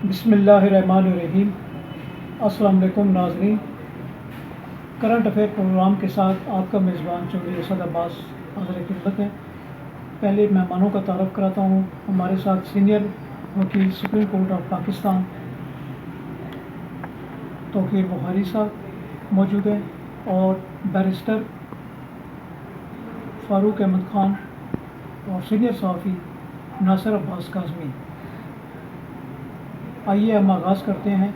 बिस्मिल्लाहिर्रहमानिर्रहीम। अस्सलाम वालेकुम नाज़रीन। करंट अफेयर प्रोग्राम के साथ आपका मेज़बान चौधरी असद अब्बास हाज़िर खिदमत है। पहले मेहमानों का तारफ़ कराता हूँ। हमारे साथ सीनियर वकील supreme court of Pakistan Tauqeer Bukhari साहब मौजूद हैं और बैरिस्टर फ़ारूक अहमद ख़ान और सीनियर सहाफ़ी नासिर अब्बास काज़मी। आइए हम आगाज़ करते हैं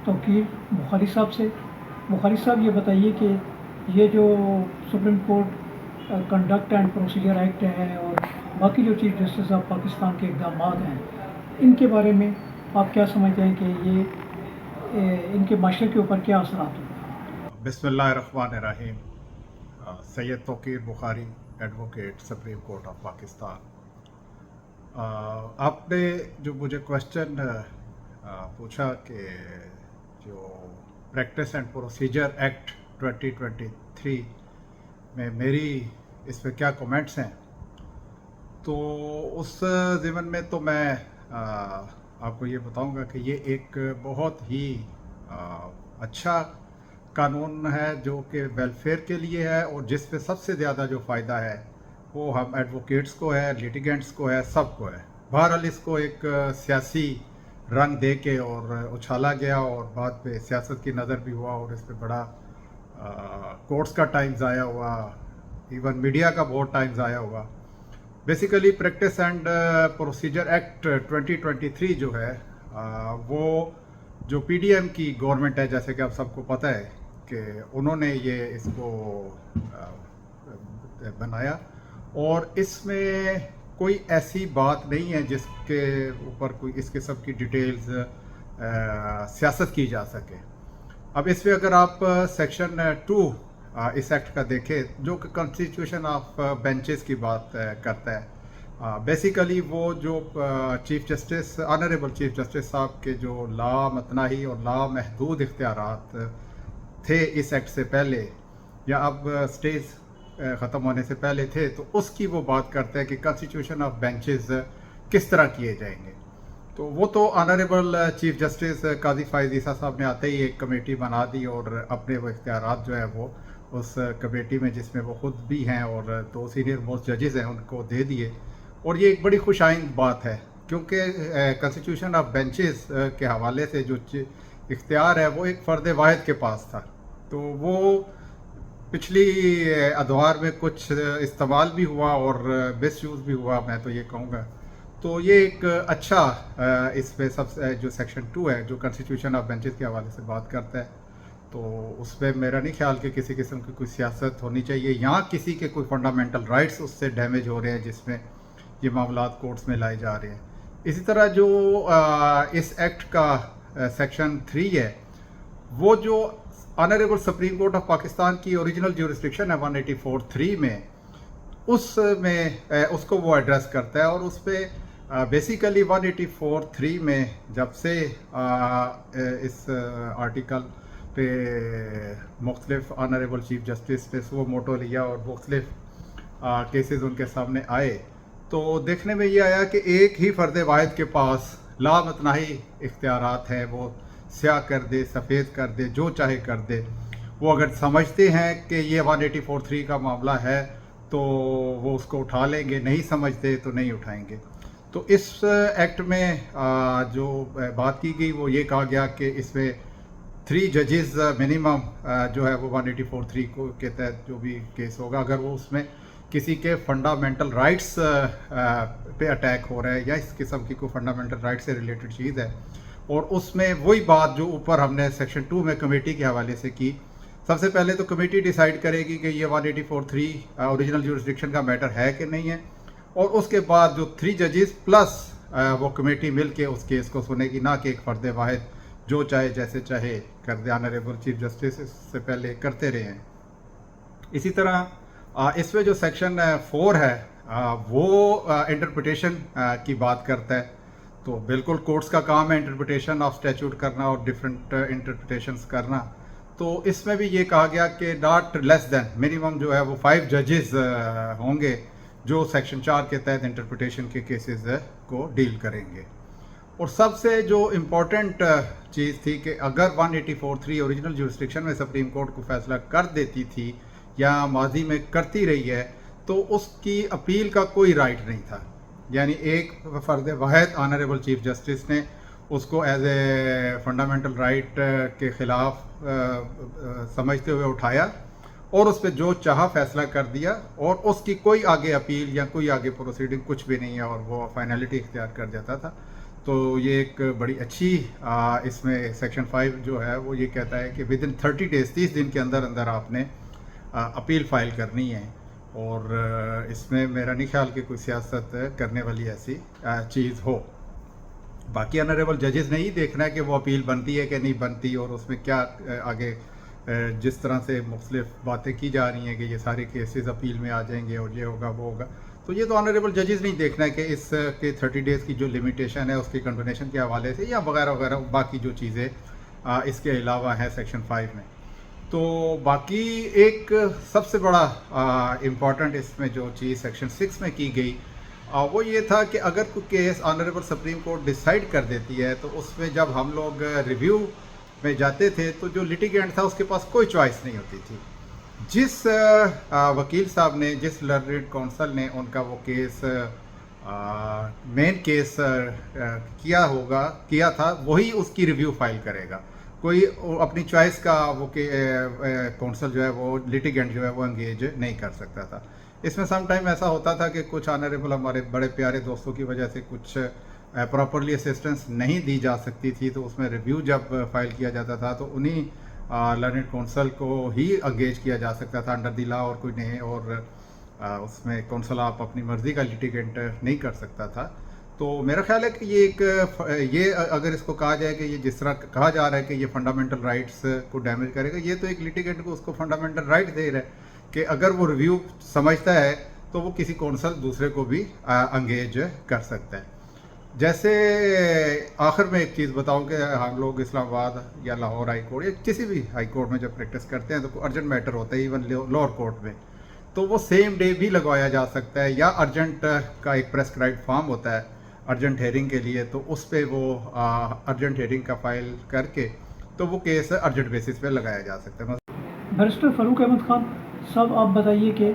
तौक़ीर बुखारी साहब से। बुखारी साहब, ये बताइए कि ये जो supreme court conduct and procedure act है और बाकी जो चीफ जस्टिस ऑफ पाकिस्तान के इक़दाम हैं, इनके बारे में आप क्या समझते हैं कि ये इनके माशरे के ऊपर क्या असरात होंगे? बिस्मिल्लाहिर्रहमानिर्रहीम। Syed Tauqeer Bukhari, advocate, supreme court of Pakistan. आपने जो मुझे क्वेश्चन पूछा कि जो प्रैक्टिस एंड प्रोसीजर एक्ट 2023 में मेरी इस पर क्या कमेंट्स हैं, तो उस ज़िमन में तो मैं आपको ये बताऊंगा कि ये एक बहुत ही अच्छा कानून है जो कि वेलफेयर के लिए है और जिस पे सबसे ज़्यादा जो फ़ायदा है वो हम एडवोकेट्स को है, लिटिगेंट्स को है, सबको है। बहरहाल इसको एक सियासी रंग दे के और उछाला गया और बाद पे सियासत की नज़र भी हुआ और इस पर बड़ा कोर्ट्स का टाइम ज़ाया हुआ, इवन मीडिया का बहुत टाइम ज़ाया हुआ। Basically practice and procedure act 2023 जो है वो जो पीडीएम की गवर्नमेंट है, जैसे कि आप सबको पता है कि उन्होंने ये इसको बनाया और इसमें कोई ऐसी बात नहीं है जिसके ऊपर कोई इस किस्म की डिटेल्स सियासत की जा सके। अब इसमें अगर आप सेक्शन 2 इस एक्ट का देखें जो कि कॉन्स्टिट्यूशन ऑफ बेंचेस की बात करता है, बेसिकली वो जो chief justice, honourable chief justice साहब के जो लामतनाही और लामहदूद इख्तियारात थे इस एक्ट से पहले या अब स्टेज ख़त्म होने से पहले थे, तो उसकी वो बात करते हैं कि कॉन्स्टिट्यूशन ऑफ बेंचेस किस तरह किए जाएंगे। तो वो तो ऑनरेबल चीफ जस्टिस काजी फ़ाइज़ ईसा साहब ने आते ही एक कमेटी बना दी और अपने वो इख्तियारात जो है वो उस कमेटी में, जिसमें वो ख़ुद भी हैं और 2 सीनियर मोस्ट जजेस हैं, उनको दे दिए। और ये एक बड़ी खुशाइंद बात है क्योंकि कॉन्स्टिट्यूशन ऑफ बेंचेस के हवाले से जो इख्तियार है वो एक फ़र्द वाहिद के पास था, तो वो पिछली अदवार में कुछ इस्तेमाल भी हुआ और मिस यूज़ भी हुआ, मैं तो ये कहूँगा। तो ये एक अच्छा इस पे सब जो सेक्शन 2 है जो कॉन्स्टिट्यूशन ऑफ बेंचेस के हवाले से बात करता है, तो उस पर मेरा नहीं ख्याल कि किसी किस्म की कोई सियासत होनी चाहिए या किसी के कोई फंडामेंटल राइट्स उससे डैमेज हो रहे हैं जिसमें ये मामलात कोर्ट्स में लाए जा रहे हैं। इसी तरह जो इस एक्ट का सेक्शन 3 है, वो जो honourable supreme court of Pakistan की ओरिजिनल ज्यूरिसडिक्शन है 184(3) में, उसमें उसको वो एड्रेस करता है और उस पर बेसिकली 184(3) में जब से इस आर्टिकल पे मुख्तलिफ ऑनरेबल चीफ जस्टिस पे वो मोटो लिया और मुख्तलिफ केसेस उनके सामने आए, तो देखने में ये आया कि एक ही फ़र्द वाहिद के पास लामतनाही इख्तियारात हैं, वो स्याह कर दे, सफ़ेद कर दे, जो चाहे कर दे। वो अगर समझते हैं कि ये 184(3) का मामला है तो वो उसको उठा लेंगे, नहीं समझते तो नहीं उठाएंगे। तो इस एक्ट में जो बात की गई वो ये कहा गया कि इसमें 3 जजेस मिनिमम जो है वो 184(3) को के तहत जो भी केस होगा, अगर वो उसमें किसी के फंडामेंटल राइट्स पे अटैक हो रहा है या इस किस्म की कोई फंडामेंटल राइट से रिलेटेड चीज़ है, और उसमें वही बात जो ऊपर हमने सेक्शन 2 में कमेटी के हवाले से की, सबसे पहले तो कमेटी डिसाइड करेगी कि ये 184(3) ओरिजिनल ज्यूरिसडिक्शन का मैटर है कि नहीं है, और उसके बाद जो 3 जजेस प्लस वो कमेटी मिल के उस केस को सुनेगी, ना कि एक फ़र्द वाहिद जो चाहे जैसे चाहे कर दे। ऑनरेबल चीफ जस्टिस इससे पहले करते रहे हैं। इसी तरह इसमें जो सेक्शन 4 है वो इंटरप्रिटेशन की बात करता है, तो बिल्कुल कोर्ट्स का काम है इंटरप्रिटेशन ऑफ स्टैट्यूट करना और डिफरेंट इंटरप्रिटेशंस करना। तो इसमें भी ये कहा गया कि नॉट लेस दैन मिनिमम जो है वो 5 जजेस होंगे जो सेक्शन 4 के तहत इंटरप्रिटेशन के केसेस को डील करेंगे। और सबसे जो इम्पोर्टेंट चीज़ थी कि अगर 184(3) ओरिजिनल जुरिस्डिक्शन में सुप्रीम कोर्ट को फैसला कर देती थी या माजी में करती रही है, तो उसकी अपील का कोई राइट नहीं था। यानी एक फ़र्द वाहिद ऑनरेबल चीफ जस्टिस ने उसको एज ए फंडामेंटल राइट के ख़िलाफ़ समझते हुए उठाया और उस पर जो चाहा फैसला कर दिया, और उसकी कोई आगे अपील या कोई आगे प्रोसीडिंग कुछ भी नहीं है, और वो फाइनलिटी इख्तियार कर जाता था। तो ये एक बड़ी अच्छी इसमें सेक्शन 5 जो है वो ये कहता है कि विद इन 30 डेज़ 30 दिन के अंदर अंदर आपने अपील फाइल करनी है, और इसमें मेरा नहीं ख्याल कि कोई सियासत करने वाली ऐसी चीज़ हो। बाकी ऑनरेबल जजेस ने ही देखना है कि वो अपील बनती है कि नहीं बनती, और उसमें क्या आगे जिस तरह से मुख्तलिफ बातें की जा रही हैं कि ये सारे केसेस अपील में आ जाएंगे और ये होगा वो होगा, तो ये तो ऑनरेबल जजेस नहीं देखना है कि इस के 30 डेज़ की जो लिमिटेशन है उसकी कंटिन्यूशन के हवाले से या वगैरह वगैरह बाकी जो चीज़ें इसके अलावा हैं सेक्शन 5 में। तो बाकी एक सबसे बड़ा इम्पॉर्टेंट इसमें जो चीज़ सेक्शन 6 में की गई वो ये था कि अगर कोई case honourable supreme court decide कर देती है, तो उसमें जब हम लोग रिव्यू में जाते थे तो जो लिटिगेंट था उसके पास कोई चॉइस नहीं होती थी। जिस वकील साहब ने, जिस लर्नड काउंसिल ने उनका वो केस मेन केस किया था, वही उसकी रिव्यू फाइल करेगा। कोई अपनी चॉइस का वो काउंसिल जो है वो लिटिगेंट जो है वो एंगेज नहीं कर सकता था। इसमें सम टाइम ऐसा होता था कि कुछ ऑनरेबल हमारे बड़े प्यारे दोस्तों की वजह से कुछ प्रॉपरली असिस्टेंस नहीं दी जा सकती थी, तो उसमें रिव्यू जब फाइल किया जाता था तो उन्हीं लर्नड काउंसिल को ही एंगेज किया जा सकता था अंडर द लॉ, और कोई नहीं, और उसमें काउंसिल आप अपनी मर्ज़ी का लिटिगेंट नहीं कर सकता था। तो मेरा ख्याल है कि ये अगर इसको कहा जाए कि ये जिस तरह कहा जा रहा है कि ये फंडामेंटल राइट्स को डैमेज करेगा, ये तो एक लिटिगेंट को उसको फंडामेंटल राइट दे रहा है कि अगर वो रिव्यू समझता है तो वो किसी काउंसिल दूसरे को भी एंगेज कर सकता है। जैसे आखिर में एक चीज़ बताऊं कि हम लोग इस्लामाबाद या लाहौर हाई कोर्ट या किसी भी हाई कोर्ट में जब प्रैक्टिस करते हैं तो अर्जेंट मैटर होता है, इवन लोअर कोर्ट में, तो वो सेम डे भी लगवाया जा सकता है, या अर्जेंट का एक प्रेस्क्राइब्ड फॉर्म होता है अर्जेंट हेयरिंग के लिए, तो उस पर वो अर्जेंट हेयरिंग का फाइल करके तो वो केस अर्जेंट बेसिस पे लगाया जा सकता है। बैरिस्टर फ़ारूक अहमद खान साहब, आप बताइए कि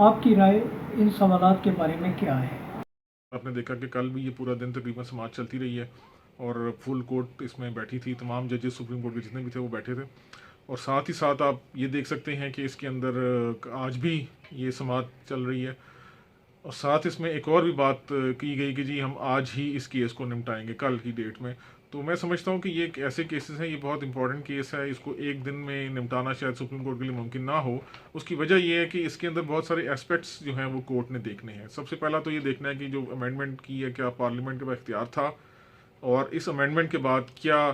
आपकी राय इन सवालात के बारे में क्या है? आपने देखा कि कल भी ये पूरा दिन तकरीबन समाअत चलती रही है और फुल कोर्ट इसमें बैठी थी, तमाम जजेस सुप्रीम कोर्ट के जितने भी थे वो बैठे थे, और साथ ही साथ आप ये देख सकते हैं कि इसके अंदर आज भी ये समाअत चल रही है, और साथ इसमें एक और भी बात की गई कि जी हम आज ही इस केस को निपटाएंगे कल की डेट में। तो मैं समझता हूँ कि ये एक ऐसे केसेस हैं, ये बहुत इंपॉर्टेंट केस है, इसको एक दिन में निपटाना शायद सुप्रीम कोर्ट के लिए मुमकिन ना हो। उसकी वजह ये है कि इसके अंदर बहुत सारे एस्पेक्ट्स जो हैं वो कोर्ट ने देखने हैं। सबसे पहला तो ये देखना है कि जो अमेंडमेंट की है क्या पार्लियामेंट के पास इख्तियार था, और इस अमेंडमेंट के बाद क्या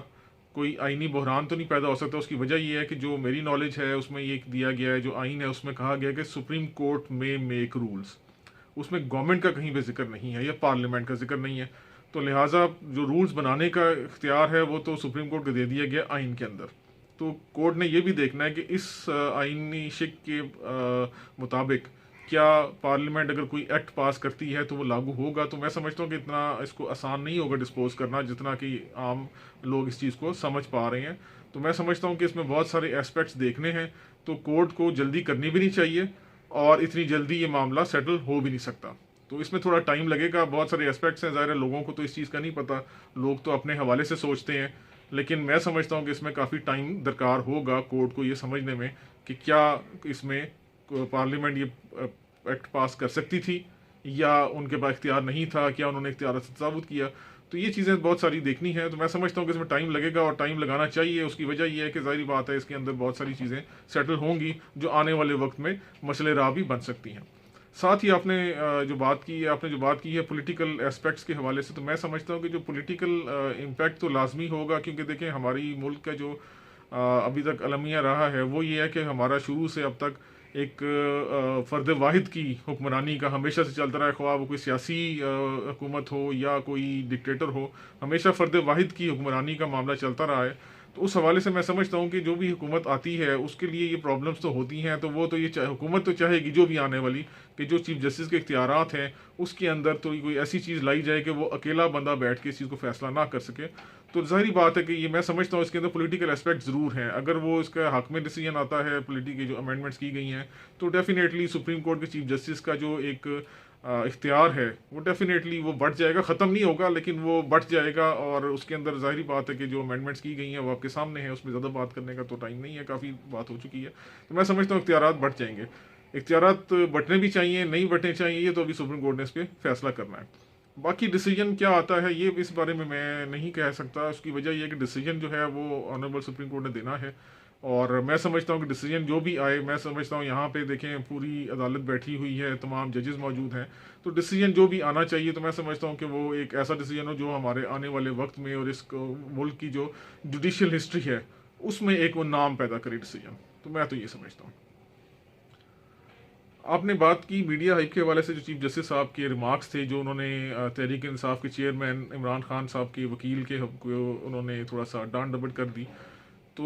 कोई आइनी बहरान तो नहीं पैदा हो सकता। उसकी वजह ये है कि जो मेरी नॉलेज है उसमें ये दिया गया है, जो आइन है उसमें कहा गया है कि सुप्रीम कोर्ट में मेक रूल्स, उसमें गवर्नमेंट का कहीं भी जिक्र नहीं है या पार्लियामेंट का जिक्र नहीं है। तो लिहाजा जो रूल्स बनाने का इख्तियार है वो तो सुप्रीम कोर्ट को दे दिया गया आइन के अंदर। तो कोर्ट ने ये भी देखना है कि इस आइनी शिक के मुताबिक क्या पार्लियामेंट अगर कोई एक्ट पास करती है तो वो लागू होगा। तो मैं समझता हूँ कि इतना इसको आसान नहीं होगा डिस्पोज करना जितना कि आम लोग इस चीज़ को समझ पा रहे हैं। तो मैं समझता हूँ कि इसमें बहुत सारे एस्पेक्ट्स देखने हैं, तो कोर्ट को जल्दी करनी भी नहीं चाहिए, और इतनी जल्दी ये मामला सेटल हो भी नहीं सकता। तो इसमें थोड़ा टाइम लगेगा, बहुत सारे एस्पेक्ट्स हैं, ज़ाहिर है लोगों को तो इस चीज़ का नहीं पता, लोग तो अपने हवाले से सोचते हैं, लेकिन मैं समझता हूँ कि इसमें काफ़ी टाइम दरकार होगा कोर्ट को ये समझने में कि क्या इसमें पार्लियामेंट ये एक्ट पास कर सकती थी या उनके पास इख्तियार नहीं था, क्या उन्होंने इख्तियार से तसावुत किया। तो ये चीज़ें बहुत सारी देखनी है। तो मैं समझता हूँ कि इसमें टाइम लगेगा और टाइम लगाना चाहिए। उसकी वजह यह है कि ज़ाहिर बात है इसके अंदर बहुत सारी चीज़ें सेटल होंगी जो आने वाले वक्त में मसले राह भी बन सकती हैं। साथ ही आपने जो बात की है पॉलिटिकल एस्पेक्ट्स के हवाले से, तो मैं समझता हूँ कि जो पॉलिटिकल इम्पैक्ट तो लाजमी होगा, क्योंकि देखें हमारी मुल्क का जो अभी तक अलमिया रहा है वो ये है कि हमारा शुरू से अब तक एक फ़र्द वाहिद की हुक्मरानी का हमेशा से चलता रहा है, ख्वाह वो कोई सियासी हुकूमत हो या कोई डिक्टेटर हो, हमेशा फ़र्द वाहिद की हुक्मरानी का मामला चलता रहा है। तो उस हवाले से मैं समझता हूँ कि जो भी हुकूमत आती है उसके लिए ये प्रॉब्लम्स तो होती हैं, तो वो तो ये हुकूमत तो चाहेगी जो भी आने वाली कि जो चीफ जस्टिस के इख्तियारात हैं उसके अंदर तो कोई ऐसी चीज़ लाई जाए कि वो अकेला बंदा बैठ के इस चीज़ को फैसला ना कर सके। तो ज़ाहिर बात है कि ये मैं समझता हूँ इसके अंदर पॉलिटिकल एस्पेक्ट ज़रूर हैं। अगर वो इसका हक में डिसीजन आता है पॉलिटिकल जो अमेंडमेंट्स की गई हैं तो डेफिनेटली सुप्रीम कोर्ट के चीफ जस्टिस का जो एक इख्तियार है वो डेफिनेटली वो बढ़ जाएगा, ख़त्म नहीं होगा लेकिन वो बढ़ जाएगा। और उसके अंदर ज़ाहिर बात है कि जो अमेंडमेंट्स की गई हैं वो आपके सामने है, उसमें ज़्यादा बात करने का तो टाइम नहीं है, काफ़ी बात हो चुकी है। तो मैं समझता हूँ इख्तियारात बढ़ जाएंगे। इख्तियारात बढ़ने भी चाहिए, नहीं बढ़ने चाहिए, ये तो अभी सुप्रीम कोर्ट ने इस पर फैसला करना है। बाकी डिसीजन क्या आता है ये इस बारे में मैं नहीं कह सकता। उसकी वजह यह है कि डिसीजन जो है वो ऑनरेबल सुप्रीम कोर्ट ने देना है और मैं समझता हूँ कि डिसीजन जो भी आए, मैं समझता हूँ यहाँ पे देखें पूरी अदालत बैठी हुई है, तमाम जजेस मौजूद हैं, तो डिसीजन जो भी आना चाहिए तो मैं समझता हूँ कि वो एक ऐसा डिसीजन हो जो हमारे आने वाले वक्त में और इस मुल्क की जो जुडिशल हिस्ट्री है उसमें एक वो नाम पैदा करे डिसीजन। तो मैं तो ये समझता हूँ। आपने बात की मीडिया हाइप के हवाले से, जो चीफ जस्टिस साहब के रिमार्क्स थे जो उन्होंने तहरीक इंसाफ के चेयरमैन इमरान खान साहब के वकील के उन्होंने थोड़ा सा डांट डपट कर दी, तो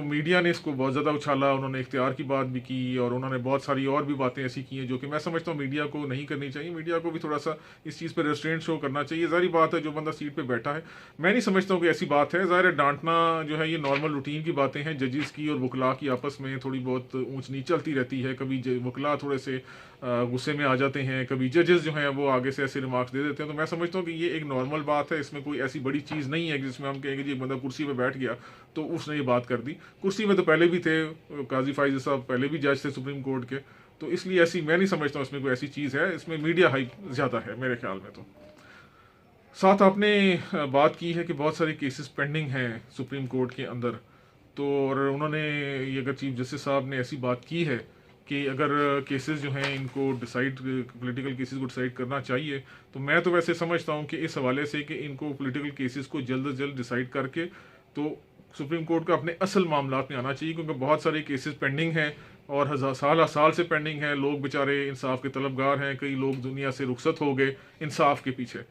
मीडिया ने इसको बहुत ज़्यादा उछाला, उन्होंने इख्तियार की बात भी की और उन्होंने बहुत सारी और भी बातें ऐसी की हैं जो कि मैं समझता हूँ मीडिया को नहीं करनी चाहिए। मीडिया को भी थोड़ा सा इस चीज़ पर रेस्ट्रेंट शो करना चाहिए। ज़ाहिर बात है जो बंदा सीट पे बैठा है, मैं नहीं समझता हूँ कि ऐसी बात है। ज़ाहिर है डांटना जो है ये नॉर्मल रूटीन की बातें हैं, जजेस की और वकला की आपस में थोड़ी बहुत ऊंच नीच चलती रहती है। कभी वकला थोड़े से गुस्से में आ जाते हैं, कभी जजेस जो हैं वो आगे से ऐसे रिमार्क्स दे देते हैं। तो मैं समझता हूँ कि ये एक नॉर्मल बात है, इसमें कोई ऐसी बड़ी चीज़ नहीं है जिसमें हम कहेंगे जी एक बंदा कुर्सी पे बैठ गया तो उसने ये बात कर दी। कुर्सी में तो पहले भी थे, काजी फाइज साहब पहले भी जज थे सुप्रीम कोर्ट के, तो इसलिए ऐसी मैं नहीं समझता हूँ इसमें कोई ऐसी चीज़ है। इसमें मीडिया हाइप ज़्यादा है मेरे ख्याल में। तो साथ आपने बात की है कि बहुत सारे केसेस पेंडिंग हैं सुप्रीम कोर्ट के अंदर, तो और उन्होंने ये अगर चीफ जस्टिस साहब ने ऐसी बात की है कि अगर केसेस जो हैं इनको डिसाइड पॉलिटिकल केसेस को डिसाइड करना चाहिए, तो मैं तो वैसे समझता हूँ कि इस हवाले से कि इनको पॉलिटिकल केसेस को जल्द अज जल्द डिसाइड करके तो सुप्रीम कोर्ट को अपने असल मामलात में आना चाहिए, क्योंकि बहुत सारे केसेस पेंडिंग हैं और साल साल से पेंडिंग हैं। लोग बेचारे इंसाफ के तलबगार हैं, कई लोग दुनिया से रुखसत हो गए इंसाफ के पीछे,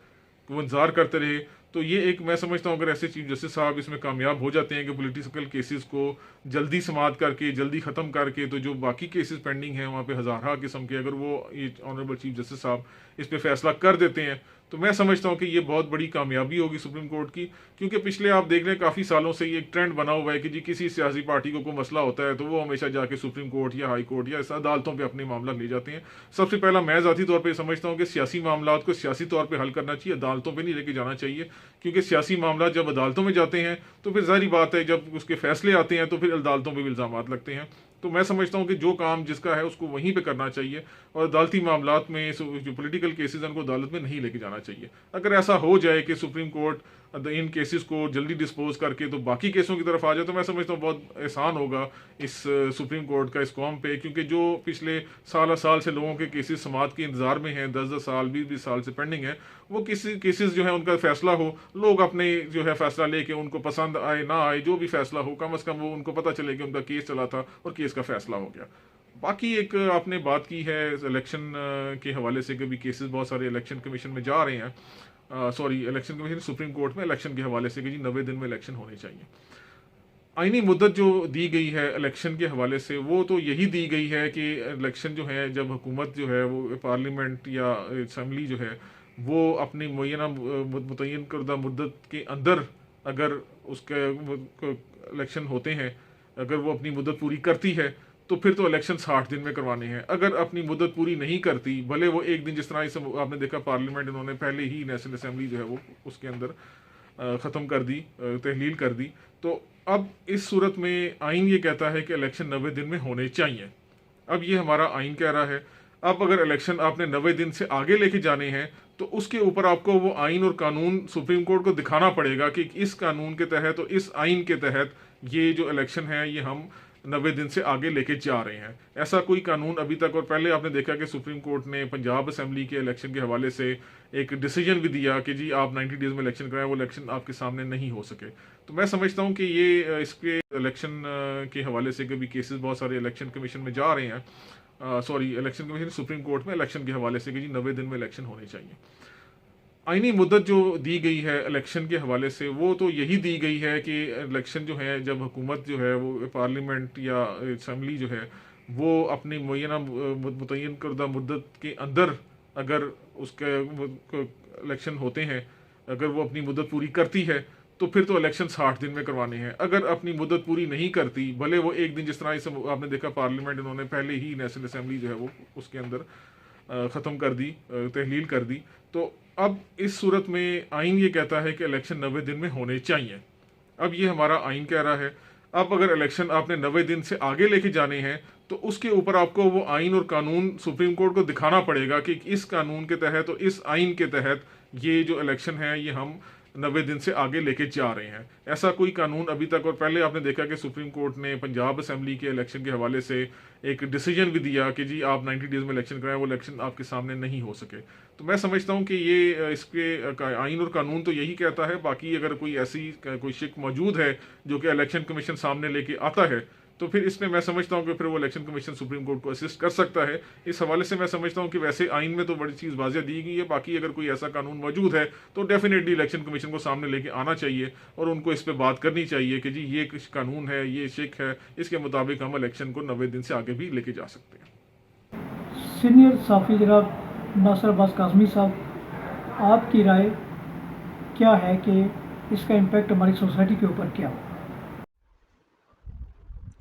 वो इंतजार करते रहे। तो ये एक मैं समझता हूँ अगर ऐसे चीफ जस्टिस साहब इसमें कामयाब हो जाते हैं कि पॉलिटिकल केसेस को जल्दी समाप्त करके जल्दी ख़त्म करके, तो जो बाकी केसेस पेंडिंग हैं वहाँ पे हज़ार किस्म के अगर वो ये ऑनरेबल चीफ जस्टिस साहब इस पर फैसला कर देते हैं तो मैं समझता हूँ कि ये बहुत बड़ी कामयाबी होगी सुप्रीम कोर्ट की। क्योंकि पिछले आप देख रहे हैं काफ़ी सालों से ये एक ट्रेंड बना हुआ है कि जी किसी सियासी पार्टी को कोई मसला होता है तो वो हमेशा जाके सुप्रीम कोर्ट या हाई कोर्ट या इस अदालतों पे अपने मामला ले जाते हैं। सबसे पहला मैं ज़ाती तौर पे समझता हूँ कि सियासी मामला को सियासी तौर पे हल करना चाहिए, अदालतों पे नहीं लेके जाना चाहिए। क्योंकि सियासी मामला जब अदालतों में जाते हैं तो फिर जाहिर बात है जब उसके फैसले आते हैं तो फिर अदालतों पर भी इल्ज़ाम लगते हैं। तो मैं समझता हूँ कि जो काम जिसका है उसको वहीं पे करना चाहिए और अदालती मामलात में जो पॉलिटिकल केसेस हैं उनको अदालत में नहीं लेके जाना चाहिए। अगर ऐसा हो जाए कि सुप्रीम कोर्ट इन केसेस को जल्दी डिस्पोज करके तो बाकी केसों की तरफ आ जाए तो मैं समझता हूँ बहुत आसान होगा इस सुप्रीम कोर्ट का इस कौम पे। क्योंकि जो पिछले साल से लोगों के केसेस समाअत के इंतजार में हैं, 10-10 साल 20-20 साल से पेंडिंग है, वो किसी केसेस जो है उनका फैसला हो, लोग अपने जो है फैसला लेके उनको पसंद आए ना आए जो भी फैसला हो, कम अज़ कम वो उनको पता चले कि उनका केस चला था और केस का फैसला हो गया। बाकी एक आपने बात की है इलेक्शन के हवाले से कि भी केसेस बहुत सारे इलेक्शन कमीशन में जा रहे हैं, इलेक्शन कमीशन सुप्रीम कोर्ट में इलेक्शन के हवाले से कि जी 90 दिन में इलेक्शन होने चाहिए। आईनी मुद्दत जो दी गई है इलेक्शन के हवाले से वो तो यही दी गई है कि इलेक्शन जो है जब हुकूमत जो है वो पार्लियामेंट या असम्बली जो है वो अपनी मुतय्यन करदा मुद्दत के अंदर अगर उसके इलेक्शन होते हैं, अगर वो अपनी मुद्दत पूरी करती है तो फिर तो इलेक्शन 60 दिन में करवाने हैं। अगर अपनी मुद्दत पूरी नहीं करती, भले वो एक दिन, जिस तरह इस आपने देखा पार्लियामेंट इन्होंने पहले ही नेशनल असम्बली जो है वो उसके अंदर ख़त्म कर दी, तहलील कर दी। तो अब इस सूरत में आइन ये कहता है कि इलेक्शन 90 दिन में होने चाहिए। अब ये हमारा आइन कह रहा है। अब अगर इलेक्शन आपने 90 दिन से आगे लेके जाने हैं तो उसके ऊपर आपको वो आइन और कानून सुप्रीम कोर्ट को दिखाना पड़ेगा कि इस कानून के तहत और इस आइन के तहत ये जो इलेक्शन है ये हम 90 दिन से आगे लेके जा रहे हैं। ऐसा कोई कानून अभी तक, और पहले आपने देखा कि सुप्रीम कोर्ट ने पंजाब असेंबली के इलेक्शन के हवाले से एक डिसीजन भी दिया कि जी आप 90 डेज में इलेक्शन कराएं, वो इलेक्शन आपके सामने नहीं हो सके। तो मैं समझता हूँ कि ये इसके इलेक्शन के हवाले से कभी केसेस बहुत सारे इलेक्शन कमीशन में जा रहे हैं, इलेक्शन कमीशन सुप्रीम कोर्ट में इलेक्शन के हवाले से कि जी 90 दिन में इलेक्शन होने चाहिए। आईनी मुद्दत जो दी गई है इलेक्शन के हवाले से, वो तो यही दी गई है कि इलेक्शन जो है, जब हुकूमत जो है वो पार्लियामेंट या असम्बली जो है वो अपनी मुय्यना मुतय्यन करदा मुद्दत के अंदर अगर उसके इलेक्शन होते हैं, अगर वो अपनी मुद्दत पूरी करती है तो फिर तो इलेक्शन 60 दिन में करवाने हैं। अगर अपनी मुद्दत पूरी नहीं करती, भले वो एक दिन, जिस तरह इस आपने देखा पार्लियामेंट इन्होंने पहले ही नेशनल असम्बली जो है वो उसके अंदर ख़त्म कर दी, तहलील कर दी। तो अब इस सूरत में आइन ये कहता है कि इलेक्शन 90 दिन में होने चाहिए। अब ये हमारा आइन कह रहा है। अब अगर इलेक्शन आपने 90 दिन से आगे लेके जाने हैं तो उसके ऊपर आपको वो आइन और कानून सुप्रीम कोर्ट को दिखाना पड़ेगा कि इस कानून के तहत और इस आइन के तहत ये जो इलेक्शन है ये हम 90 दिन से आगे लेके जा रहे हैं। ऐसा कोई कानून अभी तक, और पहले आपने देखा कि सुप्रीम कोर्ट ने पंजाब असम्बली के इलेक्शन के हवाले से एक डिसीजन भी दिया कि जी आप 90 डेज में इलेक्शन कराएं, वो इलेक्शन आपके सामने नहीं हो सके। तो मैं समझता हूँ कि ये इसके आइन और कानून तो यही कहता है। बाकी अगर कोई ऐसी कोई शिक मौजूद है जो कि इलेक्शन कमीशन सामने लेके आता है तो फिर इसमें मैं समझता हूँ कि फिर वो इलेक्शन कमीशन सुप्रीम कोर्ट को असिस्ट कर सकता है। इस हवाले से मैं समझता हूँ कि वैसे आइन में तो बड़ी चीज़ वाज़ेह दी गई है। बाकी अगर कोई ऐसा कानून मौजूद है तो डेफिनेटली इलेक्शन कमीशन को सामने लेके आना चाहिए और उनको इस पर बात करनी चाहिए कि जी ये कानून है, ये शिक है, इसके मुताबिक हम इलेक्शन को 90 दिन से आगे भी लेके जा सकते हैं। सीनियर साफ़ी जनाब नासिर अब्बास काज़मी साहब, आपकी राय क्या है कि इसका इम्पेक्ट हमारी सोसाइटी के ऊपर क्या हो?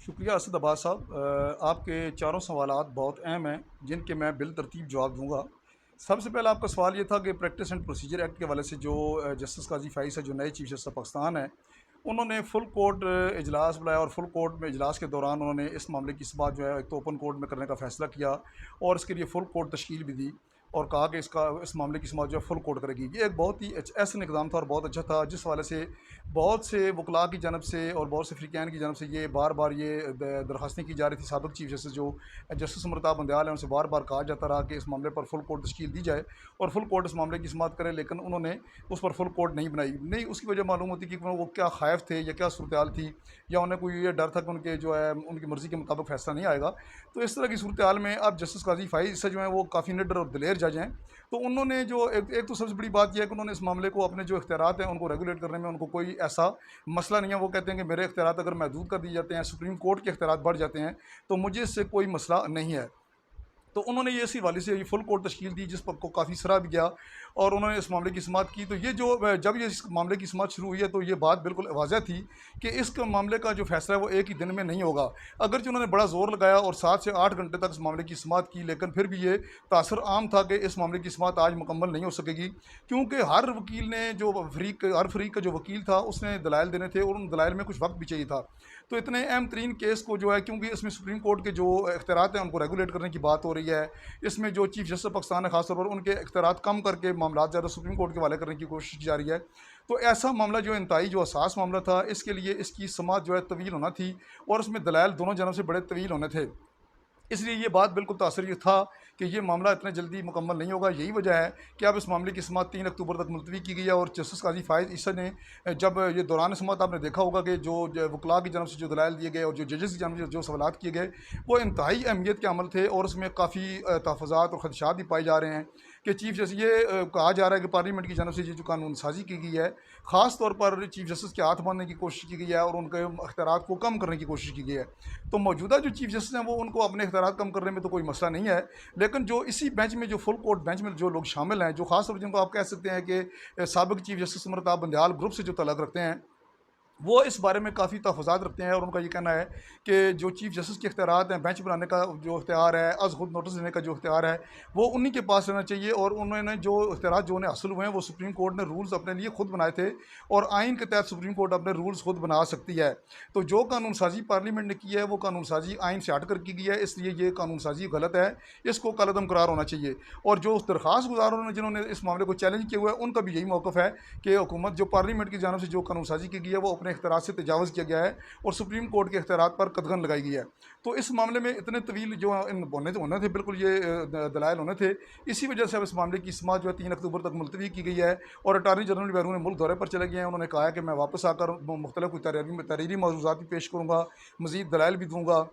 शुक्रिया असद अब्बास साहब, आपके चारों सवालात बहुत अहम हैं जिनके मैं बिल तरतीब जवाब दूंगा। सबसे पहले आपका सवाल ये था कि प्रैक्टिस एंड प्रोसीजर एक्ट के हवाले से जो जस्टिस काजी फ़ाइज़ है, जो नए चीफ जस्टिस पाकिस्तान है, उन्होंने फुल कोर्ट इजलास बुलाया और फुल कोर्ट में इजलास के दौरान उन्होंने इस मामले की समाअत जो है एक तो ओपन कोर्ट में करने का फ़ैसला किया और इसके लिए फ़ुल कोर्ट तश्कील भी दी और कहा कि इस मामले की समाअत जो है फुल कोर्ट करेगी। ये एक बहुत ही ऐसा इक़दाम था और बहुत अच्छा था जिस हवाले से बहुत से वकला की जानब से और बहुत से फ़रीक़ैन की जानब से ये बार बार ये दरख्वास्तें की जा रही थी। साबिक़ चीफ जस्टिस जो जस्टिस अमृता बंदयाल हैं, उनसे बार बार कहा जाता रहा कि इस मामले पर फुल कोर्ट तश्कील दी जाए और फुल कोर्ट इस मामले की समाअत करे, लेकिन उन्होंने उस पर फुल कोर्ट नहीं बनाई। नहीं, उसकी वजह मालूम होती कि वो क्या ख़ायफ थे या क्या सूरत थी, या उन्हें कोई ये डर था कि उनके जो है उनकी मर्ज़ी के मुताबिक फ़ैसला नहीं आएगा। तो इस तरह की सूरत हाल में अब जस्टिस काज़ी फ़ाइज़ से जो है वो काफ़ी निडर और दिलेर जज हैं। तो उन्होंने जो एक तो सबसे बड़ी बात यह है कि उन्होंने इस मामले को अपने जो इख्तियारात हैं उनको रेगुलेट करने में उनको कोई ऐसा मसला नहीं है। वो कहते हैं कि मेरे इख्तियारात अगर महदूद कर दिए जाते हैं, सुप्रीम कोर्ट के इख्तियारात बढ़ जाते हैं, तो मुझे इससे कोई मसला नहीं है। तो उन्होंने ये इसी वाले से ये फुल कोर्ट तश्कील दी जिस पर को काफ़ी सराहा भी गया और उन्होंने इस मामले की समाअत की। तो ये जो जब ये इस मामले की समाअत शुरू हुई है तो ये बात बिल्कुल वाज़ह थी कि इस मामले का जो फैसला है वो एक ही दिन में नहीं होगा। अगर जो उन्होंने बड़ा ज़ोर लगाया और 7 से 8 घंटे तक इस मामले की समाअत की, लेकिन फिर भी ये तासर आम था कि इस मामले की समाअत आज मुकम्मल नहीं हो सकेगी, क्योंकि हर वकील ने हर फरीक का जो वकील था उसने दलाइल देने थे और उन दलाइल में कुछ वक्त भी चाहिए था। तो इतने अहम तरीन केस को जो है, क्योंकि इसमें सुप्रीम कोर्ट के जो इख्तियारात हैं उनको रेगुलेट करने की बात हो रही है, इसमें जो चीफ जस्टिस पाकिस्तान है खासतौर पर उनके इख्तियारात कम करके मामला ज़्यादा सुप्रीम कोर्ट के हवाले करने की कोशिश की जा रही है। तो ऐसा मामला जो इंतहाई जो हसास मामला था, इसके लिए इसकी समाअत जो है तवील होना थी और उसमें दलाइल दोनों जानब से बड़े तवील होने थे। इसलिए ये बात बिल्कुल तासर था कि ये मामला इतने जल्दी मुकम्मल नहीं होगा। यही वजह है कि अब इस मामले की समाअत 3 अक्टूबर तक मुलतवी की गई है। और जस्टिस काजी फ़ाइज़ ईसा ने जब ये दौरान समाअत आपने देखा होगा कि जो वकला की जानब से जो दलाइल दिए गए और जो जजेस की जानब से जो सवालात किए गए वो इंतहाई अहमियत के अमल थे और उसमें काफ़ी तहफ़्फ़ुज़ात और ख़दशात भी पाए जा रहे हैं कि चीफ जस्टिस ये कहा जा रहा है कि पार्लियामेंट की जानब से ये जो कानून साजी की गई है, ख़ास तौर पर चीफ जस्टिस के हाथ बांधने की कोशिश की गई है और उनके इख्तियारात को कम करने की कोशिश की गई है। तो मौजूदा जो चीफ जस्टिस हैं वो उनको अपने इख्तियारात कम करने में तो कोई मसला नहीं है, लेकिन जो इसी बेंच में जो फुल कोर्ट बेंच में जो लोग शामिल हैं, जो खास तौर पर जिनको आप कह सकते हैं कि साबिक़ chief justice Amrita Bandial group से जो तल्लुक़ रखते हैं, वो इस बारे में काफ़ी तहफ़्फ़ुज़ात रखते हैं और उनका ये कहना है कि जो चीफ जस्टिस के इख्तियारात हैं, बेंच बनाने का जो इख्तियार है, अज़ खुद नोटिस देने का जो इख्तियार है, वो उन्हीं के पास रहना चाहिए। और उन्होंने जो इख्तियारात जो उन्हें हासिल हुए हैं वो सुप्रीम कोर्ट ने रूल्स अपने लिए खुद बनाए थे और आइन के तहत सुप्रीम कोर्ट अपने रूल्स खुद बना सकती है। तो जो कानून साजी पार्लियामेंट ने की है वो कानून साजी आइन से हट कर की गई है, इसलिए ये कानून साजी गलत है, इसको कलअदम करार होना चाहिए। और जो दरख्वास्त गुजारों ने जिन्होंने इस मामले को चैलेंज किया हुआ है उनका भी यही मौक़िफ़ है कि हुकूमत जो पार्लियामेंट की जानब से जो कानून साजी की गई है वो अपने इख्तियारात से तजावुज़ किया गया है और सुप्रीम कोर्ट के इख्तियारात पर कदगन लगाई गई है। तो इस मामले में इतने तवील जो होने थे, बिल्कुल ये दलाइल होने थे। इसी वजह से अब इस मामले की समाअत जो है 3 अक्टूबर तक मुलतवी की गई है और अटारनी जनरल बैरून मुल्क दौरे पर चले गए हैं। उन्होंने कहा है कि मैं वापस आकर मुख्तलिफ तहरीरी मौज़ूज़ात भी पेश करूँगा, मज़ीद दलाइल भी दूँगा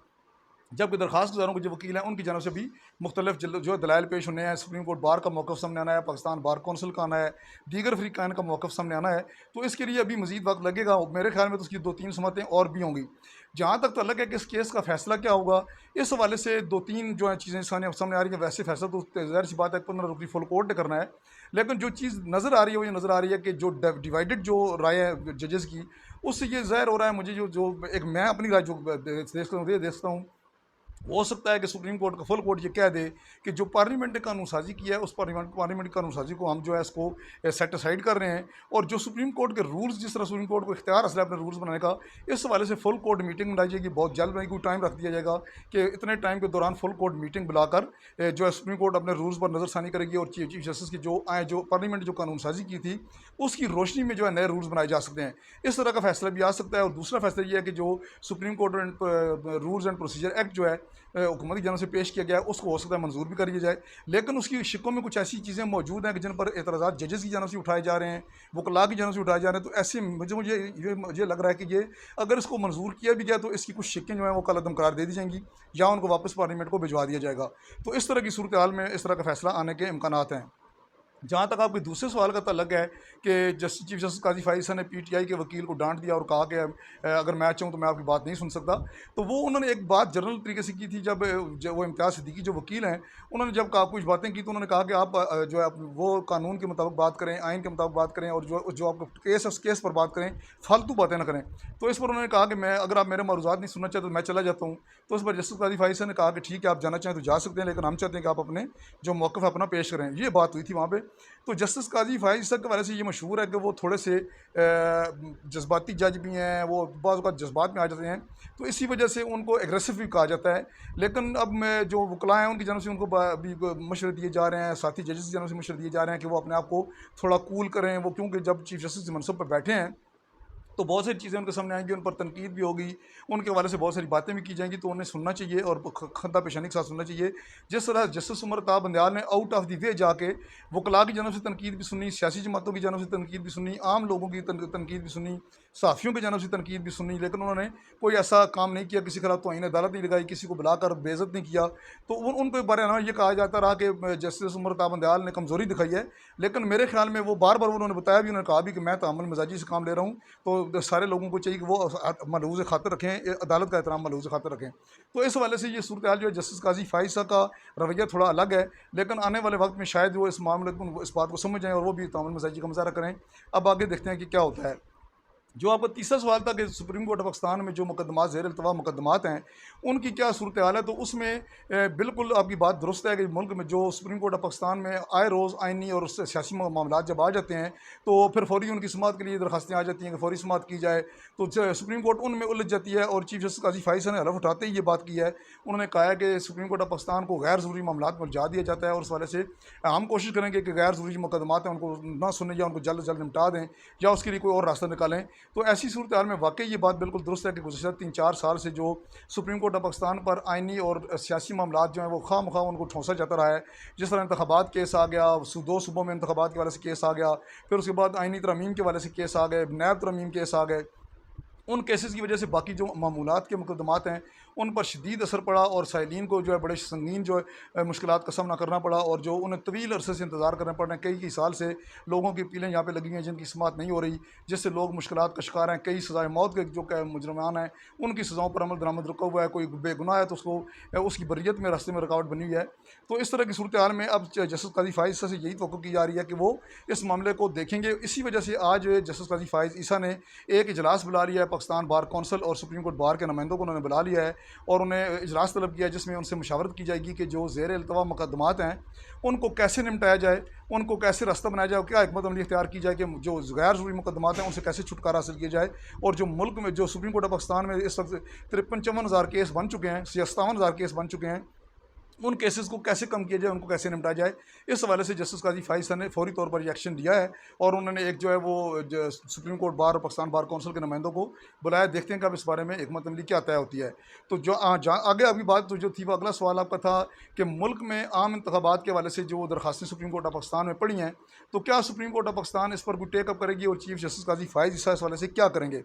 जबकि दरखास्त गुजारों के जो वकील हैं उनकी जानब से भी मुख्तलिफ जो दलाइल पेश होने हैं, सुप्रीम कोर्ट बार का मौक़िफ़ सामने आना है, पाकिस्तान बार कौंसिल का आना है, दीगर फ़रीक़ाइन का मौक़िफ़ सामने आना है। तो इसके लिए अभी मज़ीद वक्त लगेगा। मेरे ख्याल में तो उसकी 2-3 सुमतें और भी होंगी। जहाँ तक तल्लक है कि इस केस का फ़ैसला क्या होगा, इस हवाले से 2-3 जो है चीज़ें सामने आ रही हैं। वैसे फ़ैसला तो ज़ाहिर सी बात है 15 रुकनी फुल कोर्ट ने करना है। लेकिन जो चीज़ नज़र आ रही है वो ये नज़र आ रही है कि जो डिवाइडेड जो राय है जजेस की, उससे ये ज़ाहिर हो रहा है मुझे जो जो एक मैं अपनी राय जो देखता हूँ, हो सकता है कि सुप्रीम कोर्ट का फुल कोर्ट ये कह दे कि जो पार्लियामेंट ने कानून साजी किया है उस पार्लियामेंट की कानून साजी को हम जो है इसको सेट असाइड कर रहे हैं, और जो सुप्रीम कोर्ट के रूल्स, जिस तरह सुप्रीम कोर्ट को इख्तियार हासिल है अपने रूल्स बनाने का, इस हवाले से फुल कोर्ट मीटिंग बनाई जाएगी बहुत जल्द। कोई टाइम रख दिया जाएगा कि इतने टाइम के दौरान फुल कोर्ट मीटिंग बुलाकर जो है सुप्रीम कोर्ट अपने रूल्स पर नज़रसानी करेगी और चीफ जस्टिस की जो पार्लियामेंट जो कानून साजी की थी उसकी रोशनी में जो है नए रूल्स बनाए जा सकते हैं। इस तरह का फैसला भी आ सकता है। और दूसरा फैसला ये है कि जो supreme court rules and procedure act जो है हुकूमती जानब से पेश किया गया है उसको हो सकता है मंजूर भी कर लिया जाए, लेकिन उसकी शिकों में कुछ ऐसी चीज़ें मौजूद हैं कि जिन पर एतराज़ात जजेस की जानब से उठाए जा रहे हैं, वकला की जानब से उठाए जा रहे हैं। तो ऐसे मुझे लग रहा है कि ये अगर इसको मंजूर किया भी गया तो इसकी कुछ शिकें जो हैं वो कलअदम करार दे दी जाएंगी या उनको वापस पार्लियामेंट को भिजवा दिया जाएगा। तो इस तरह की सूरत हाल में इस तरह का फैसला आने के इम्कानात हैं। जहाँ तक आपके दूसरे सवाल का तल्लक है कि चीफ जस्टिस काजी फाइज़ ने पीटीआई के वकील को डांट दिया और कहा कि अगर मैं चाहूँ तो मैं आपकी बात नहीं सुन सकता, तो वो उन्होंने एक बात जनरल तरीके से की थी। जब वो इम्तियाज़ सिद्दीकी जो वकील हैं उन्होंने जब कुछ बातें की तो उन्होंने कहा कि आप जो है वो कानून के मुताबिक बात करें, आइन के मुताबिक बात करें, और जो आपका केस है उस केस पर बात करें, फालतू बातें ना करें। तो इस पर उन्होंने कहा कि मैं अगर आप मेरे मरुज़ात नहीं सुनना चाहते तो मैं चला जाता हूँ। तो इस पर जस्टिस काजी फाइज़ ने कहा कि ठीक है, आप जाना चाहें तो जा सकते हैं, लेकिन हम चाहते हैं कि आप अपने जो मौक़िफ़ अपना पेश करें। ये बात हुई थी वहाँ पर। तो जस्टिस काजी फाइज़ साहब के बारे से ये मशहूर है कि वो थोड़े से जज्बाती जज भी हैं, वो बाज़ औक़ात जज्बात में आ जाते हैं, तो इसी वजह से उनको एग्रेसिव भी कहा जाता है। लेकिन अब मैं जो वकला हैं उनकी जानब से उनको अभी मशवरे दिए जा रहे हैं, साथी जजेस की जानब से मशवरे दिए जा रहे हैं कि वो अपने आप को थोड़ा कूल करें। वो क्योंकि जब चीफ जस्टिस के मनसब पर बैठे हैं तो बहुत सारी चीज़ें उनके सामने आएंगी, उन पर तनकीद भी होगी, उनके हवाले से बहुत सारी बातें भी की जाएंगी, तो उन्हें सुनना चाहिए और खंदा पेशानी के साथ सुनना चाहिए। जिस तरह जस्टिस उमर ताब बंदयाल ने आउट ऑफ द वे जाके वकला की जानब से तनकीद भी सुनी, सियासी जमातों की जानब से तनकीद भी सुनी, आम लोगों की तनकीद भी सुनी, सहाफ़ियों की जानब से तनकीद भी सुनी, लेकिन उन्होंने कोई ऐसा काम नहीं किया, किसी खिलाफ तौहीन अदालत नहीं लगाई, किसी को बुलाकर बेइज्जत नहीं किया। तो उनको बारे में ये कहा जाता रहा कि जस्टिस उमर ताब बंदयाल ने कमज़ोरी दिखाई है, लेकिन मेरे ख्याल में वो बार बार उन्होंने बताया भी, उन्होंने कहा भी कि मैं तअम्मुल मिजाजी से काम ले रहा हूँ। तो सारे लोगों को चाहिए कि वो मलहूज़ खातिर रखें, अदालत का एहतराम मलहूज़ खातिर रखें। तो इस हवाले से ये सूरत हाल जो है जस्टिस काजी फाइज़ साहब का रवैया थोड़ा अलग है, लेकिन आने वाले वक्त में शायद वो इस मामले को, इस बात को समझ जाएँ और वो भी तअम्मुल मिजाजी का मुज़ाहरा करें। अब आगे देखते हैं कि क्या होता है। जो आपका तीसरा सवाल था कि सुप्रीम कोर्ट ऑफ पाकिस्तान में जो मुकदमात ज़ेर इल्तवा मुकदमात हैं उनकी क्या सूरत हाल है, तो उसमें बिल्कुल आपकी बात दुरुस्त है कि मुल्क में जो सुप्रीम कोर्ट ऑफ पाकिस्तान में आए रोज़ आइनी और उससे सियासी मामला जब आ जाते हैं तो फिर फौरी उनकी समाअत के लिए दरखास्तें आ जाती हैं कि फौरी समाअत की जाए, तो सुप्रीम कोर्ट उनमें उलझ जाती है। और चीफ जस्टिस काजी फाइज़ ने हलफ उठाते ही ये बात की है, उन्होंने कहा है कि सुप्रीम कोर्ट ऑफ पाकिस्तान को गैर ज़रूरी मामला में उलझा दिया जाता है, और उस वाले से हम कोशिश करेंगे कि गैर ज़रूरी मुकदमात हैं उनको ना सुने या उनको जल्द से जल्द निपटा दें या उसके लिए कोई और रास्ता निकालें। तो ऐसी सूरत में वाकई ये बात बिल्कुल दुरुस्त है कि गुज़श्ता 3-4 साल से जो सुप्रीम कोर्ट ऑफ पाकिस्तान पर आइनी और सियासी मामलात जो हैं वो खामखा उनको ठोंसा जाता रहा है। जिस तरह इंतखाबात केस आ गया, 2 सूबों में इंतखाबात के वाले से केस आ गया, फिर उसके बाद आइनी तरमीम के वाले से केस आ गए, नैब तरमीम केस आ गए। उन केसेस की वजह से बाकी जो मामूलात के मुकदमात हैं उन पर शदीद असर पड़ा और साइलिन को जो है बड़े संगीन जो है मुश्किलात का सामना करना पड़ा, और जो उन्हें तवील अरसे से इंतज़ार करना पड़ रहे हैं। कई साल से लोगों की अपीलें यहाँ पे लगी हैं जिनकी समाअत नहीं हो रही, जिससे लोग मुश्किलात का शिकार हैं। कई सज़ाए मौत के जो मुजरमान हैं उनकी सज़ाओं पर अमल दरामद रुका हुआ है, कोई बेगुनाह है तो उसको उसकी बर्रियत में रास्ते में रुकावट बनी हुई है। तो इस तरह की सूरत हाल में अब जस्टिस काजी फाइज़ से यही तवक्को की जा रही है कि वो इस मामले को देखेंगे। इसी वजह से आज जस्टिस काजी फाइज़ ईसा ने एक इजलास बुला लिया है, पाकिस्तान बार कौंसिल और सुप्रीम कोर्ट बार के नुमाइंदों को उन्होंने बुला लिया है और उन्हें इजलास तलब किया है, जिसमें उनसे मशावरत की जाएगी कि जो ज़ेर इल्तवा मुकदमात हैं उनको कैसे निपटाया जाए, उनको कैसे रास्ता बनाया जाए, क्या हिकमत अमली इख्तियार की जाए कि जो गैर ज़रूरी मुकदमात हैं उनसे कैसे छुटकारा हासिल किया जाए। और जो मुल्क में जो सुप्रीम कोर्ट ऑफ पाकिस्तान में इस वक्त 53-54 हज़ार केस बन चुके हैं, 57,000 केस बन चुके हैं, उन केसेस को कैसे कम किया जाए, उनको कैसे निपटाया जाए, इस हवाले से जस्टिस काजी फाइज सर ने फौरी तौर पर एक्शन लिया है और उन्होंने एक जो है वो सुप्रीम कोर्ट बार और पाकिस्तान बार कौंसिल के नुमाइंदों को बुलाया। देखते हैं कि अब इस बारे में हिकमत अमली क्या तय होती है। तो जो आगे अभी बात तो जो थी, वो अगला सवाल आपका था कि मुल्क में आम इंतखाबात के हवाले से जो दरखास्तें सुप्रीम कोर्ट ऑफ पाकिस्तान में पड़ी हैं, तो क्या सुप्रीम कोर्ट ऑफ पाकिस्तान इस पर कोई टेकअप करेगी और चीफ जस्टिस काजी फाइज ईसा इस हवाले से क्या करेंगे?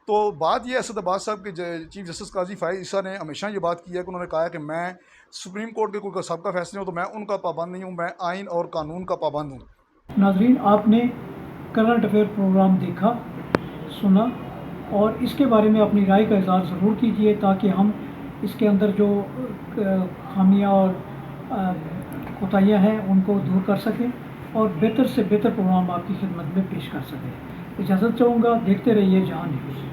तो बात यह असद अब्बास साहब के चीफ जस्टिस काजी फाइज ईसा ने हमेशा ये बात की है कि उन्होंने कहा है कि मैं सुप्रीम कोर्ट के कोई सबका फैसले हो तो मैं उनका पाबंद नहीं हूँ, मैं आइन और कानून का पाबंद हूँ। नाजरीन, आपने करंट अफेयर प्रोग्राम देखा, सुना और इसके बारे में अपनी राय का इज़हार ज़रूर कीजिए ताकि हम इसके अंदर जो खामियां और कोताहियाँ हैं उनको दूर कर सकें और बेहतर से बेहतर प्रोग्राम आपकी खिदमत में पेश कर सकें। इजाज़त चाहूँगा, देखते रहिए जहां न्यूज़।